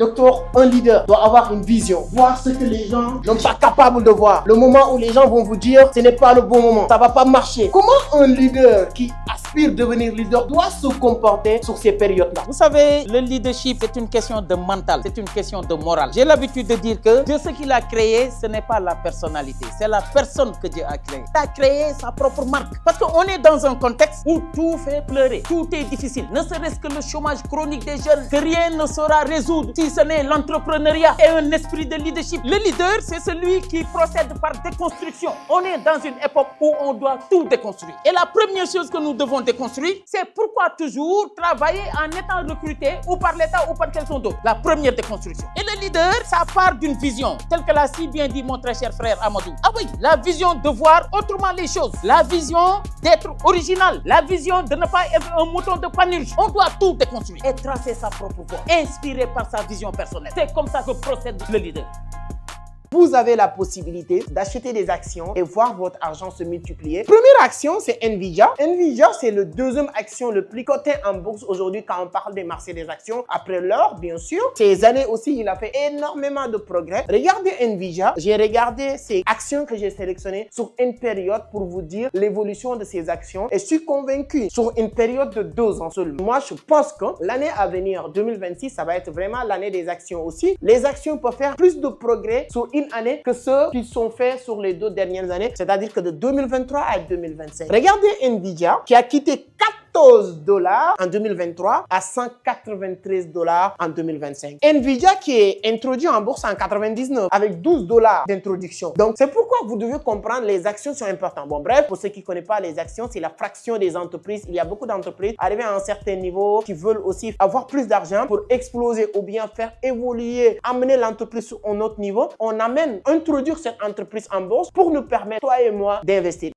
Docteur, un leader doit avoir une vision, voir ce que les gens ne sont pas capables de voir. Le moment où les gens vont vous dire ce n'est pas le bon moment, ça va pas marcher. Comment un leader qui aspire à devenir leader doit se comporter sur ces périodes-là? Vous savez, le leadership, c'est une question de mental, c'est une question de morale. J'ai l'habitude de dire que Dieu, ce qu'il a créé, ce n'est pas la personnalité, c'est la personne que Dieu a créée. Il a créé sa propre marque. Parce qu'on est dans un contexte où tout fait pleurer, tout est difficile. Ne serait-ce que le chômage chronique des jeunes, que rien ne saura résoudre si ce n'est l'entrepreneuriat et un esprit de leadership. Le leader, c'est celui qui procède par déconstruction. On est dans une époque où on doit tout déconstruire. Et la première chose que nous devons déconstruire, c'est pourquoi toujours travailler en étant recruté ou par l'État ou par quelqu'un d'autre. La première déconstruction. Et le leader, ça part d'une vision, telle que l'a si bien dit mon très cher frère Amadou. Ah oui, la vision de voir autrement les choses. La vision d'être original. La vision de ne pas être un mouton de Panurge. On doit tout déconstruire et tracer sa propre voie, inspiré par sa vision personnelle. C'est comme ça que procède le leader. Vous avez la possibilité d'acheter des actions et voir votre argent se multiplier. Première action, c'est Nvidia. Nvidia, c'est le deuxième action le plus coté en bourse aujourd'hui quand on parle des marchés des actions. Après l'or, bien sûr. Ces années aussi, il a fait énormément de progrès. Regardez Nvidia. J'ai regardé ces actions que j'ai sélectionnées sur une période pour vous dire l'évolution de ces actions. Et je suis convaincu sur une période de 2 ans seulement. Moi, je pense que l'année à venir, 2026, ça va être vraiment l'année des actions aussi. Les actions peuvent faire plus de progrès sur une année que ceux qui sont faits sur les 2 dernières années, c'est-à-dire que de 2023 à 2025. Regardez Nvidia qui a quitté $14 en 2023 à $193 en 2025. Nvidia qui est introduit en bourse en 99 avec $12 d'introduction. Donc, c'est pourquoi vous devez comprendre les actions sont importantes. Bon, bref, pour ceux qui ne connaissent pas les actions, c'est la fraction des entreprises. Il y a beaucoup d'entreprises arrivées à un certain niveau qui veulent aussi avoir plus d'argent pour exploser ou bien faire évoluer, amener l'entreprise sur un autre niveau. On amène, introduire cette entreprise en bourse pour nous permettre, toi et moi, d'investir.